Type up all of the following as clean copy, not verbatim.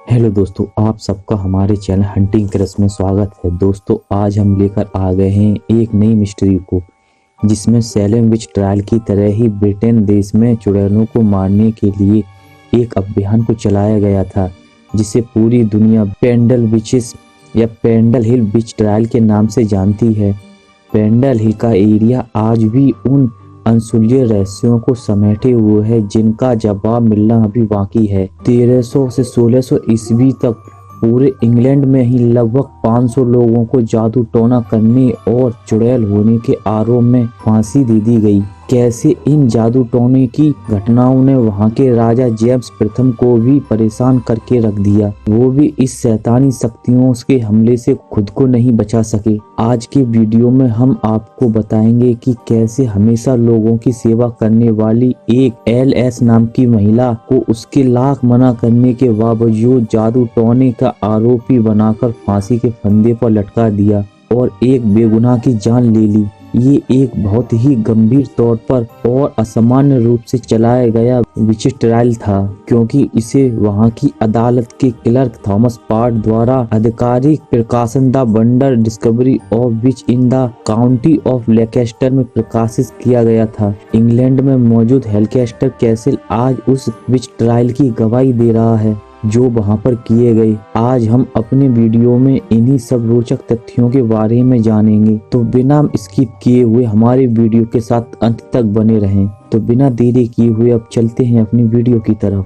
Hello दोस्तों, आप सबका हमारे चैनल हंटिंग क्रश में स्वागत है। दोस्तों, आज हम लेकर आ गए हैं एक नई मिस्ट्री को, जिसमें सैलेम विच ट्रायल की तरह ही ब्रिटेन देश में चुड़ैलों को मारने के लिए एक अभियान को चलाया गया था, जिसे पूरी दुनिया पेंडल विचेस या पेंडल हिल विच ट्रायल के नाम से जानती है। पेंडल हिल का एरिया आज भी उन अनसुलझे रहस्यों को समेटे हुए है जिनका जवाब मिलना अभी बाकी है। 1300 से 1600 ईस्वी तक पूरे इंग्लैंड में ही लगभग 500 लोगों को जादू टोना करने और चुड़ैल होने के आरोप में फांसी दे दी गई। कैसे इन जादू टोने की घटनाओं ने वहां के राजा जेम्स प्रथम को भी परेशान करके रख दिया, वो भी इस शैतानी शक्तियों के हमले से खुद को नहीं बचा सके। आज के वीडियो में हम आपको बताएंगे कि कैसे हमेशा लोगों की सेवा करने वाली एक LS नाम की महिला को उसके लाख मना करने के बावजूद जादू टोने का आरोपी बनाकर फांसी के फंदे पर लटका दिया और एक बेगुनाह की जान ले ली। ये एक बहुत ही गंभीर तौर पर और असामान्य रूप से चलाया गया विच ट्रायल था, क्योंकि इसे वहां की अदालत के क्लर्क थॉमस पार्ट द्वारा आधिकारिक प्रकाशन the wonder discovery of which in the county of Lancaster में प्रकाशित किया गया था। इंग्लैंड में मौजूद लैंकास्टर कैसल आज उस विच ट्रायल की गवाही दे रहा है जो वहां पर किए गए। आज हम अपने वीडियो में इन्हीं सब रोचक तथ्यों के बारे में जानेंगे, तो बिना स्किप किए हुए हमारे वीडियो के साथ अंत तक बने रहें। तो बिना देरी किए हुए अब चलते हैं अपनी वीडियो की तरफ।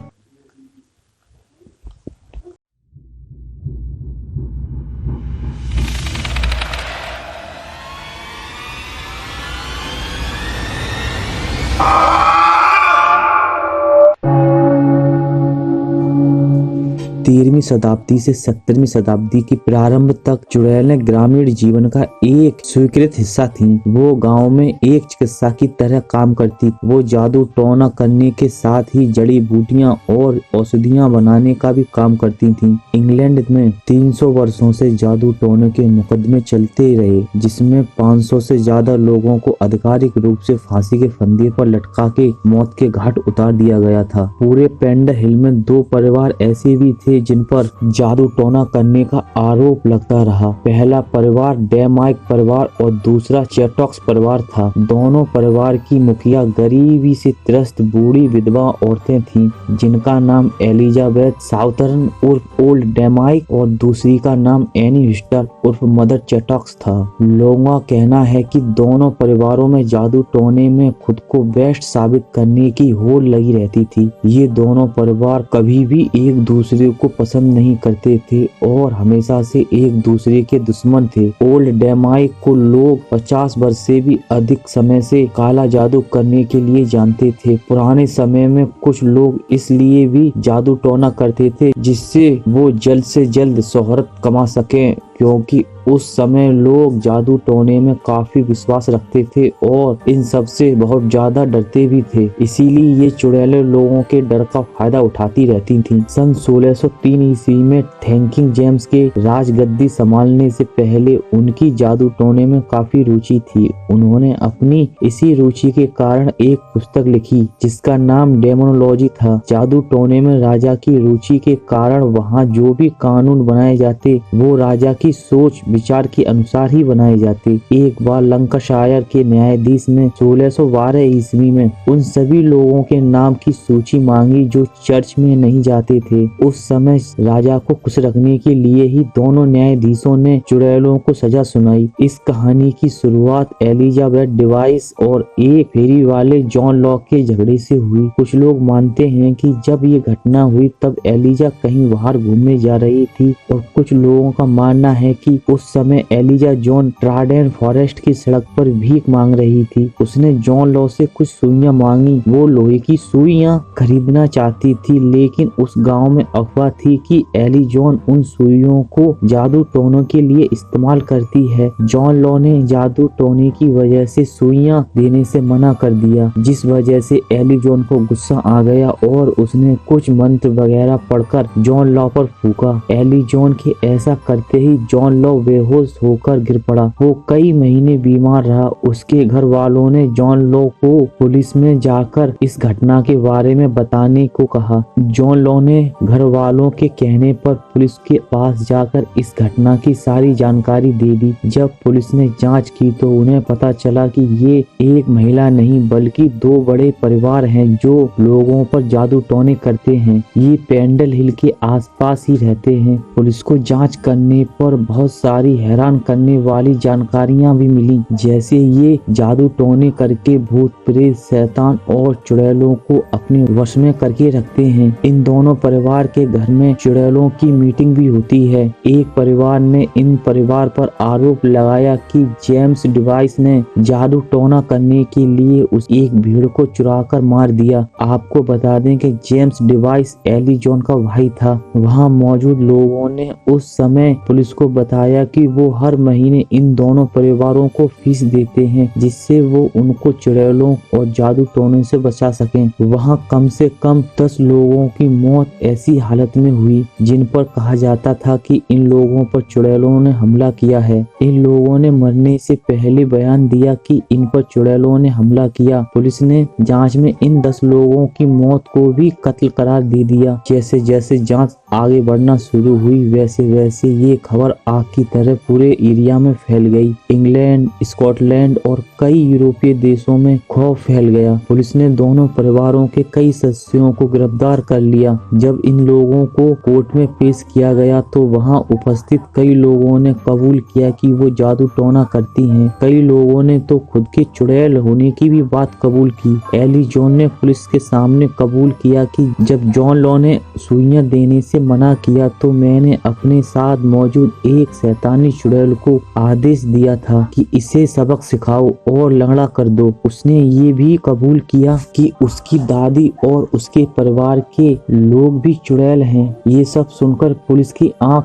तेरहवीं शताब्दी से 17वीं शताब्दी की प्रारंभ तक चुड़ैलें ग्रामीण जीवन का एक स्वीकृत हिस्सा थीं। वो गांव में एक चिकित्सा की तरह काम करती। वो जादू टोना करने के साथ ही जड़ी बूटियां और औषधियां बनाने का भी काम करती थीं। इंग्लैंड में 300 वर्षों से जादू टोने के मुकदमे चलते रहे, जिसमें 500 से ज्यादा लोगों को आधिकारिक रूप से फांसी के फंदे पर लटका के मौत के घाट उतार दिया गया था। पूरे पेंडल हिल में 2 परिवार ऐसे भी थे जिन पर जादू टोना करने का आरोप लगता रहा। पहला परिवार डेमाइक परिवार और दूसरा चैटॉक्स परिवार था। दोनों परिवार की मुखिया गरीबी से त्रस्त बूढ़ी विधवा औरतें थीं, जिनका नाम एलिजाबेथ साउथर्न उर्फ ओल्ड डेमाइक और दूसरी का नाम एनी हिस्टर उर्फ मदर चैटॉक्स था। लोगों का कहना है कि दोनों परिवारों में जादू टोने में खुद को बेस्ट साबित करने की होड़ लगी रहती थी। ये दोनों परिवार कभी भी एक दूसरे को पसंद नहीं करते थे और हमेशा से एक दूसरे के दुश्मन थे। ओल्ड डेमाइक को लोग 50 वर्ष से भी अधिक समय से काला जादू करने के लिए जानते थे। पुराने समय में कुछ लोग इसलिए भी जादू टोना करते थे जिससे वो जल्द से जल्द शोहरत कमा सकें, क्योंकि उस समय लोग जादू टोने में काफी विश्वास रखते थे और इन सब से बहुत ज्यादा डरते भी थे। इसीलिए ये चुड़ैलें लोगों के डर का फायदा उठाती रहती थीं। सन 1603 ईस्वी में थैंकिंग जेम्स के राजगद्दी संभालने से पहले उनकी जादू टोने में काफी रुचि थी। उन्होंने अपनी इसी रुचि के कारण एक पुस्तक लिखी जिसका नाम डेमोनोलॉजी था। जादू टोने में राजा की रुचि के कारण वहाँ जो भी कानून बनाए जाते वो राजा की सोच विचार के अनुसार ही बनाए जाते। एक बार लंकाशायर के न्यायाधीश ने 1612 ईस्वी में उन सभी लोगों के नाम की सूची मांगी जो चर्च में नहीं जाते थे। उस समय राजा को खुश रखने के लिए ही दोनों न्यायाधीशों ने चुड़ैलों को सजा सुनाई। इस कहानी की शुरुआत एलिजाबेथ डिवाइस और एक फेरी वाले जॉन लॉक के झगड़े से हुई। कुछ लोग मानते हैं कि जब ये घटना हुई तब एलिजा कहीं बाहर घूमने जा रही थी और कुछ लोगों का मानना है कि उस समय एलिजा जॉन ट्राडेन फॉरेस्ट की सड़क पर भीख मांग रही थी। उसने जॉन लॉ से कुछ सुइयां मांगी। वो लोहे की सुइयां खरीदना चाहती थी, लेकिन उस गांव में अफवाह थी कि एली जॉन उन सुइयों को जादू टोनों के लिए इस्तेमाल करती है। जॉन लॉ ने जादू टोने की वजह से सुइयां देने से मना कर दिया, जिस वजह से एली जॉन को गुस्सा आ गया और उसने कुछ मंत्र वगैरह पढ़कर जॉन लॉ पर फूका। एली जॉन के ऐसा करते ही जॉन लॉ बेहोश होकर गिर पड़ा। वो कई महीने बीमार रहा। उसके घर वालों ने जॉन लॉ को पुलिस में जाकर इस घटना के बारे में बताने को कहा। जॉन लॉ ने घर वालों के कहने पर पुलिस के पास जाकर इस घटना की सारी जानकारी दे दी। जब पुलिस ने जांच की तो उन्हें पता चला कि ये एक महिला नहीं बल्कि दो बड़े परिवार हैं जो लोगों पर जादू टोने करते हैं। ये पेंडल हिल के आसपास ही रहते हैं। पुलिस को जांच करने पर बहुत सारी हैरान करने वाली जानकारियां भी मिली, जैसे ये जादू टोने करके भूत प्रेत शैतान और चुड़ैलों को अपने वश में करके रखते हैं। इन दोनों परिवार के घर में चुड़ैलों की मीटिंग भी होती है। एक परिवार ने इन परिवार पर आरोप लगाया कि जेम्स डिवाइस ने जादू टोना करने के लिए उस एक भीड़ को चुराकर मार दिया। आपको बता दें कि जेम्स डिवाइस एली जॉन का भाई था। वहां मौजूद लोगों ने उस समय पुलिस को बताया कि वो हर महीने इन दोनों परिवारों को फीस देते हैं जिससे वो उनको चुड़ैलों और जादू टोने से बचा सकें। वहां कम से कम 10 लोगों की मौत ऐसी हालत में हुई जिन पर कहा जाता था कि इन लोगों पर चुड़ैलों ने हमला किया है। इन लोगों ने मरने से पहले बयान दिया कि इन पर चुड़ैलों ने हमला किया। पुलिस ने जांच में इन 10 लोगों की मौत को भी कत्ल करार दे दिया। जैसे जैसे जांच आगे बढ़ना शुरू हुई वैसे वैसे ये खबर आग की तरह पूरे एरिया में फैल गई। इंग्लैंड, स्कॉटलैंड और कई यूरोपीय देशों में खौफ फैल गया। पुलिस ने दोनों परिवारों के कई सदस्यों को गिरफ्तार कर लिया। जब इन लोगों को कोर्ट में पेश किया गया तो वहां उपस्थित कई लोगों ने कबूल किया कि वो जादू टोना करती हैं। कई लोगों ने तो खुद के चुड़ैल होने की भी बात कबूल की। एली जॉन ने पुलिस के सामने कबूल किया कि जब जॉन लॉ ने सुइयां देने से मना किया तो मैंने अपने साथ मौजूद एक शैतानी चुड़ैल को आदेश दिया था कि इसे सबक सिखाओ और लंगड़ा कर दो। उसने ये भी कबूल किया कि उसकी दादी और उसके परिवार के लोग भी चुड़ैल हैं। ये सब सुनकर पुलिस की आंख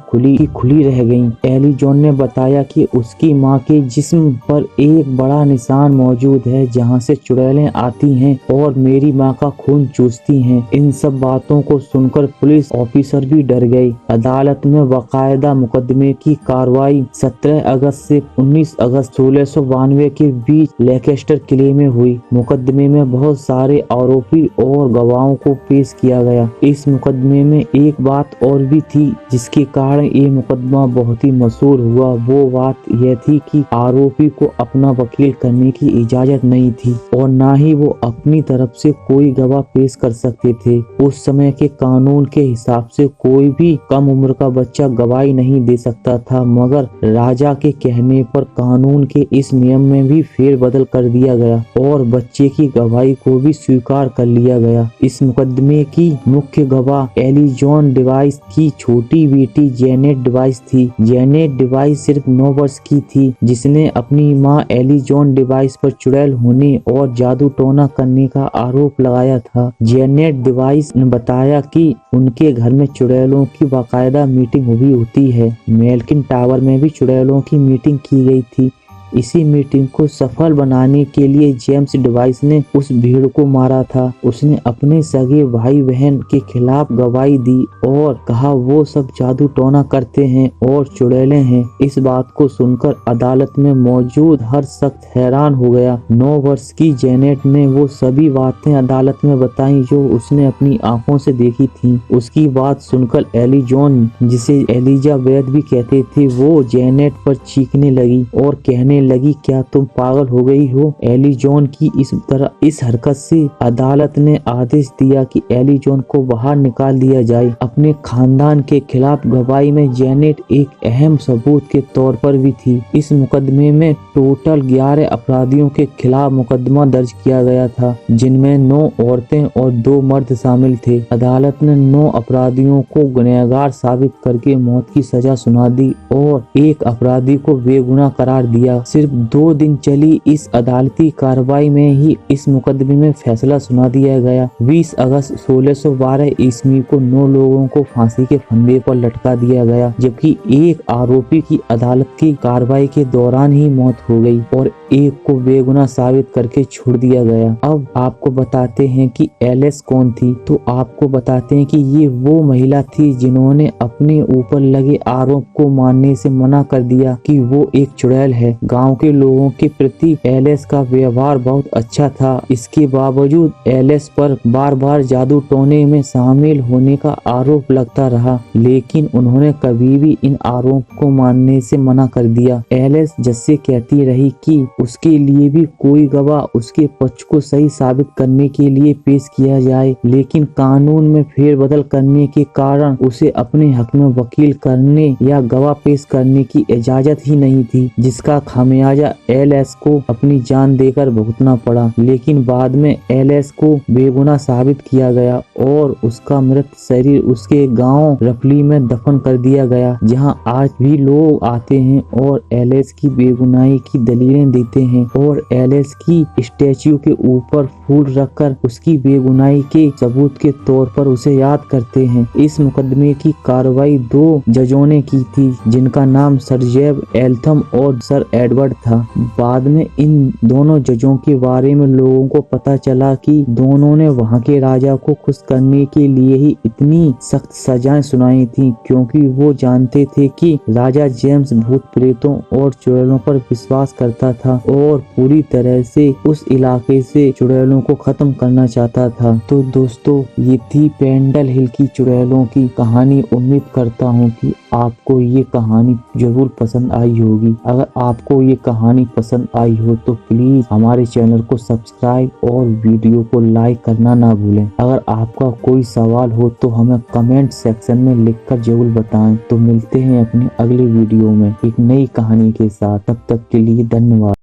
खुली रह गई। एली जॉन ने बताया कि उसकी माँ के जिस्म पर एक बड़ा निशान मौजूद है जहाँ से चुड़ैलें आती हैं और मेरी माँ का खून चूसती हैं। इन सब बातों को सुनकर पुलिस ऑफिसर भी डर गए। अदालत में बाकायदा मुकदमे की कार्रवाई 17 अगस्त से 19 अगस्त 1692 के बीच लेकेस्टर किले में हुई। मुकदमे में बहुत सारे आरोपी और गवाहों को पेश किया गया। इस मुकदमे में एक बात और भी थी जिसके कारण ये मुकदमा बहुत ही मशहूर हुआ। वो बात यह थी कि आरोपी को अपना वकील करने की इजाजत नहीं थी और ना ही वो अपनी तरफ से कोई गवाह पेश कर सकते थे। उस समय के कानून के हिसाब से कोई भी कम उम्र का बच्चा गवाही नहीं दे सकता था, मगर राजा के कहने पर कानून के इस नियम में भी फेरबदल कर दिया गया और बच्चे की गवाही को भी स्वीकार कर लिया गया। इस मुकदमे की मुख्य गवाह एली जॉन डिवाइस की छोटी बेटी जेनेट डिवाइस थी। जेनेट डिवाइस सिर्फ 9 वर्ष की थी, जिसने अपनी माँ एली जॉन डिवाइस पर चुड़ैल होने और जादू टोना करने का आरोप लगाया था। जेनेट डिवाइस ने बताया कि उनके घर में चुड़ैलों की बाकायदा मीटिंग हुई होती है। मेल्किन टावर में भी चुड़ैलों की मीटिंग की गई थी। इसी मीटिंग को सफल बनाने के लिए जेम्स डिवाइस ने उस भीड़ को मारा था। उसने अपने सगे भाई बहन के खिलाफ गवाही दी और कहा वो सब जादू टोना करते हैं और चुड़ैलें हैं। इस बात को सुनकर अदालत में मौजूद हर शख्स हैरान हो गया। 9 वर्ष की जेनेट ने वो सभी बातें अदालत में बताई जो उसने अपनी आंखों से देखी थी। उसकी बात सुनकर एली जॉन, जिसे एलिजाबेथ भी कहते थे, वो जेनेट पर चीखने लगी और कहने लगी, क्या तुम पागल हो गई हो? एली जॉन की इस हरकत से अदालत ने आदेश दिया कि एली जॉन को बाहर निकाल दिया जाए। अपने खानदान के खिलाफ गवाही में जेनेट एक अहम सबूत के तौर पर भी थी। इस मुकदमे में टोटल 11 अपराधियों के खिलाफ मुकदमा दर्ज किया गया था, जिनमें 9 औरतें और 2 मर्द शामिल थे। अदालत ने 9 अपराधियों को गुनहगार साबित करके मौत की सजा सुना दी और एक अपराधी को बेगुनाह करार दिया। सिर्फ 2 दिन चली इस अदालती कार्रवाई में ही इस मुकदमे में फैसला सुना दिया गया। 20 अगस्त 1612 ईस्वी को 9 लोगों को फांसी के फंदे पर लटका दिया गया, जबकि एक आरोपी की अदालत की कार्रवाई के दौरान ही मौत हो गई और एक को बेगुनाह साबित करके छोड़ दिया गया। अब आपको बताते हैं कि एलिस कौन थी। तो आपको बताते हैं कि ये वो महिला थी जिन्होंने अपने ऊपर लगे आरोप को मानने से मना कर दिया कि वो एक चुड़ैल है। गांव के लोगों के प्रति एलिस का व्यवहार बहुत अच्छा था। इसके बावजूद एलिस पर बार बार जादू टोने में शामिल होने का आरोप लगता रहा, लेकिन उन्होंने कभी भी इन आरोप को मानने से मना कर दिया। एलिस जस्से कहती रही कि उसके लिए भी कोई गवाह उसके पक्ष को सही साबित करने के लिए पेश किया जाए, लेकिन कानून में फेरबदल करने के कारण उसे अपने हक में वकील करने या गवाह पेश करने की इजाजत ही नहीं थी, जिसका खामियाजा एलिस को अपनी जान देकर भुगतना पड़ा। लेकिन बाद में एलिस को बेगुनाह साबित किया गया और उसका मृत शरीर उसके गांव रफली में दफन कर दिया गया, जहां आज भी लोग आते हैं और एलिस की बेगुनाही की दलीलें देते हैं और एलिस की स्टैच्यू के ऊपर फूल रखकर उसकी बेगुनाही के सबूत के तौर पर उसे याद करते हैं। इस मुकदमे की कार्रवाई 2 जजों ने की थी, जिनका नाम सर जेब एल्थम और सर एडवर्ड था। बाद में इन दोनों जजों के बारे में लोगों को पता चला कि दोनों ने वहां के राजा को खुश करने के लिए ही इतनी सख्त सजाएं सुनाई थी, क्योंकि वो जानते थे कि राजा जेम्स भूत प्रेतों और चुड़ैलों पर विश्वास करता था और पूरी तरह से उस इलाके से चुड़ैलों को खत्म करना चाहता था। तो दोस्तों, ये थी पेंडल हिल की चुड़ैलों की कहानी। उम्मीद करता हूँ कि आपको ये कहानी जरूर पसंद आई होगी। अगर आपको ये कहानी पसंद आई हो तो प्लीज हमारे चैनल को सब्सक्राइब और वीडियो को लाइक करना ना भूलें। अगर आपका कोई सवाल हो तो हमें कमेंट सेक्शन में लिखकर जरूर बताएं। तो मिलते हैं अपने अगले वीडियो में एक नई कहानी के साथ। तब तक के लिए धन्यवाद।